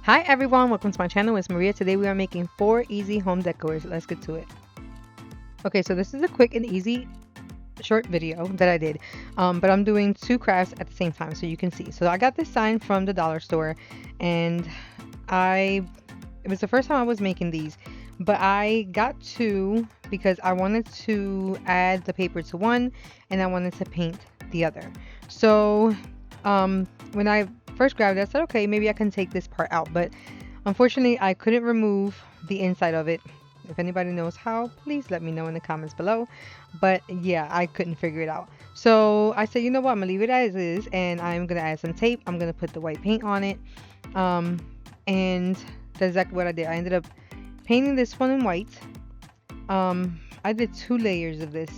Hi everyone, welcome to my channel. It's Maria. Today we are making 4 easy home decors. Let's get to it. Okay, so this is a quick and easy short video that I did, but I'm doing 2 crafts at the same time so you can see. So I got this sign from the dollar store, and it was the first time I was making these, but I got 2 because I wanted to add the paper to one and I wanted to paint the other. So when I first grabbed it, I said, okay, maybe I can take this part out, but unfortunately I couldn't remove the inside of it. If anybody knows how, please let me know in the comments below. But yeah, I couldn't figure it out. So I said, you know what, I'm gonna leave it as is, and I'm gonna add some tape. I'm gonna put the white paint on it, and that's exactly what I did. I ended up painting this one in white. I did 2 layers of this,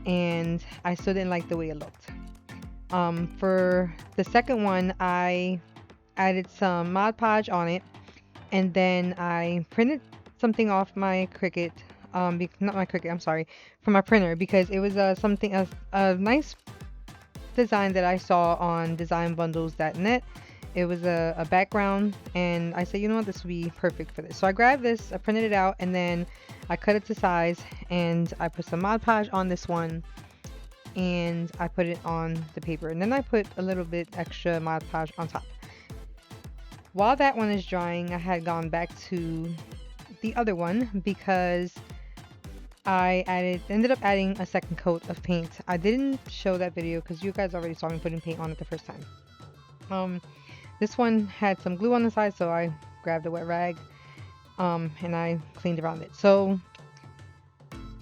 and I still didn't like the way it looked. For the second one, I added some Mod Podge on it, and then I printed something off my Cricut, not my Cricut, I'm sorry, from my printer, because it was a nice design that I saw on designbundles.net. It was a background, and I said, you know what, this would be perfect for this. So I grabbed this, I printed it out, and then I cut it to size, and I put some Mod Podge on this one, and I put it on the paper, and then I put a little bit extra Mod Podge on top. While that one is drying, I had gone back to the other one because I ended up adding a second coat of paint. I didn't show that video because you guys already saw me putting paint on it the first time. This one had some glue on the side, so I grabbed a wet rag and I cleaned around it. So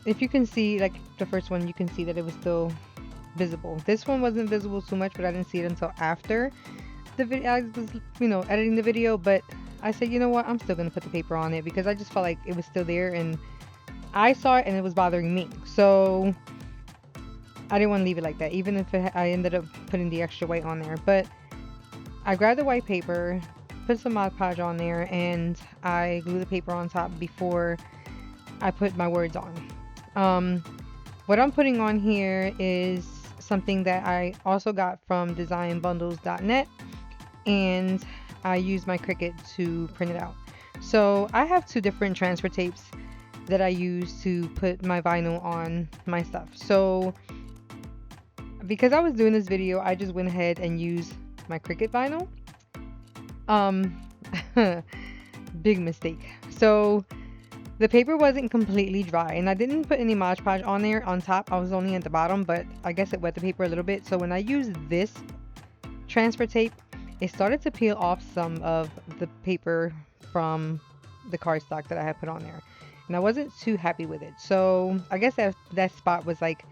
if you can see, like the first one, you can see that it was still visible. This one wasn't visible too much, but I didn't see it until after the video. I was, editing the video, but I said, you know what, I'm still gonna put the paper on it because I just felt like it was still there, and I saw it and it was bothering me. So I didn't want to leave it like that, even if I ended up putting the extra white on there. But I grabbed the white paper, put some Mod Podge on there, and I glued the paper on top before I put my words on. What I'm putting on here is something that I also got from designbundles.net, and I used my Cricut to print it out. So I have 2 different transfer tapes that I use to put my vinyl on my stuff. So because I was doing this video, I just went ahead and used my Cricut vinyl. Big mistake. So the paper wasn't completely dry, and I didn't put any Mod Podge on there on top. I was only at the bottom, but I guess it wet the paper a little bit. So when I used this transfer tape, it started to peel off some of the paper from the cardstock that I had put on there, and I wasn't too happy with it. So I guess that spot was like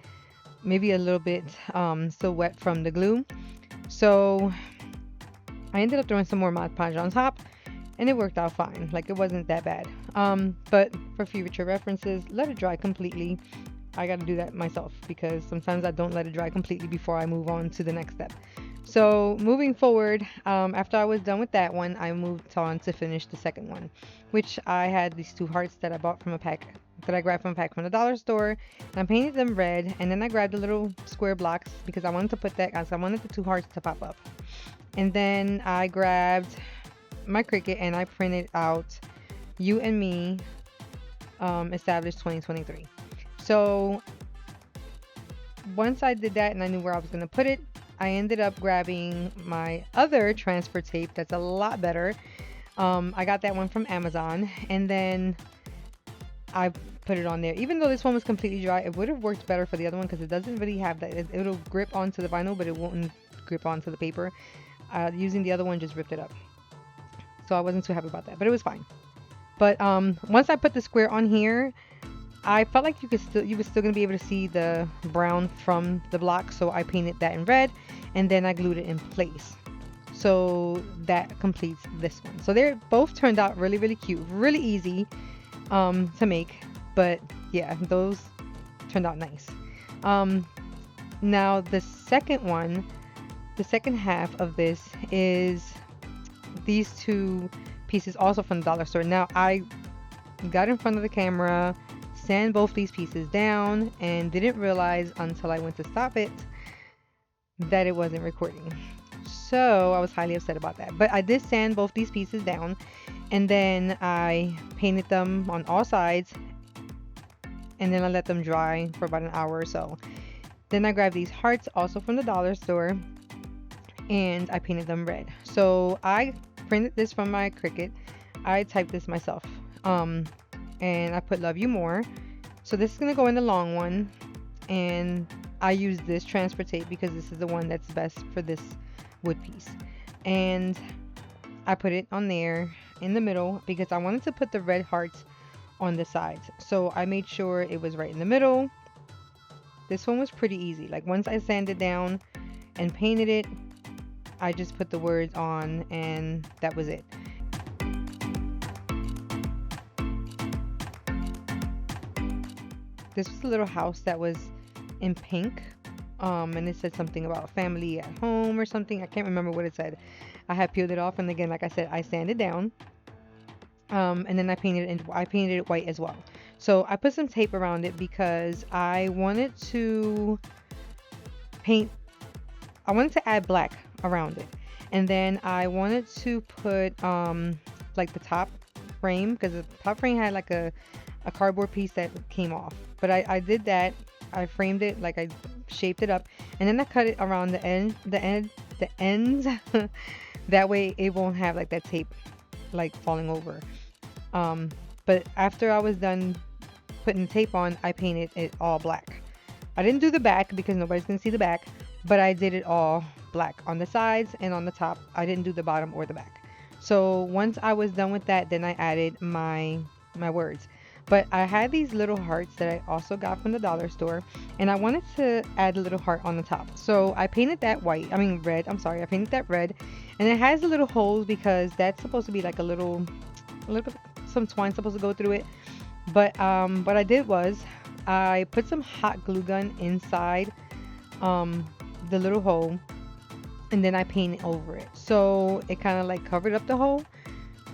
maybe a little bit still wet from the glue. So I ended up throwing some more Mod Podge on top, and it worked out fine. Like, it wasn't that bad. But for future references, let it dry completely. I got to do that myself because sometimes I don't let it dry completely before I move on to the next step. So moving forward, after I was done with that one, I moved on to finish the second one, which I had these 2 hearts that I bought from a pack, that I grabbed from a pack from the dollar store, and I painted them red, and then I grabbed the little square blocks because I wanted to put that, as I wanted the 2 hearts to pop up. And then I grabbed my Cricut and I printed out You and Me, established 2023. So once I did that and I knew where I was going to put it, I ended up grabbing my other transfer tape that's a lot better. I got that one from Amazon, and then I put it on there. Even though this one was completely dry, it would have worked better for the other one because it doesn't really have that. It'll grip onto the vinyl, but it won't grip onto the paper. Using the other one just ripped it up. So I wasn't too happy about that, but it was fine. But once I put the square on here, I felt like you were still gonna be able to see the brown from the block, so I painted that in red, and then I glued it in place. So that completes this one. So they both turned out really, really cute, really easy to make, but yeah, those turned out nice. Now the second one, the second half of this is these 2 pieces also from the dollar store. Now I got in front of the camera, sand both these pieces down, and didn't realize until I went to stop it that it wasn't recording. So I was highly upset about that. But I did sand both these pieces down, and then I painted them on all sides, and then I let them dry for about an hour or so. Then I grabbed these hearts also from the dollar store, and I painted them red. So I printed this from my Cricut. I typed this myself. And I put love you more. So this is gonna go in the long one, and I use this transfer tape because this is the one that's best for this wood piece. And I put it on there in the middle because I wanted to put the red hearts on the sides. So I made sure it was right in the middle. This one was pretty easy. Like once I sanded down and painted it, I just put the words on and that was it. This was a little house that was in pink, and it said something about family at home or something. I can't remember what it said. I had peeled it off, and again, like I said, I sanded down, and then I painted it white as well. So I put some tape around it because I wanted to add black around it, and then I wanted to put like the top frame, because the top frame had like a cardboard piece that came off. But I did that. I framed it, like I shaped it up, and then I cut it around the ends. That way it won't have like that tape like falling over. But after I was done putting the tape on, I painted it all black. I didn't do the back because nobody's gonna see the back, but I did it all black on the sides and on the top. I didn't do the bottom or the back. So once I was done with that, then I added my words. But I had these little hearts that I also got from the dollar store, and I wanted to add a little heart on the top. So I painted that red. I'm sorry, I painted that red, and it has the little holes because that's supposed to be like a little bit, some twine supposed to go through it. But what I did was I put some hot glue gun inside the little hole, and then I painted over it. So it kind of like covered up the hole.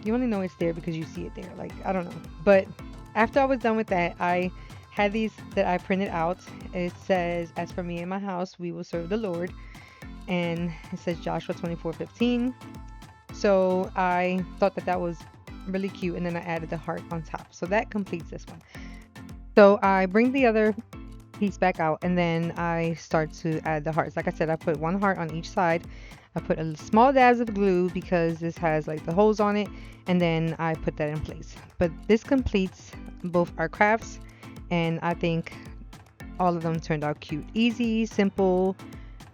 You only know it's there because you see it there. Like, I don't know. But after I was done with that, I had these that I printed out. It says, "As for me and my house, we will serve the Lord." And it says Joshua 24:15. So I thought that was really cute, and then I added the heart on top. So that completes this one. So I bring the other piece back out, and then I start to add the hearts. Like I said, I put one heart on each side. I put a small dabs of glue because this has like the holes on it, and then I put that in place. But this completes both our crafts, and I think all of them turned out cute. Easy, simple.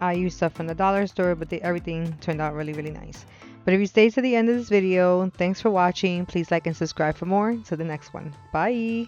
I used stuff from the dollar store, but everything turned out really, really nice. But if you stay to the end of this video, thanks for watching. Please like and subscribe for more. To the next one. Bye.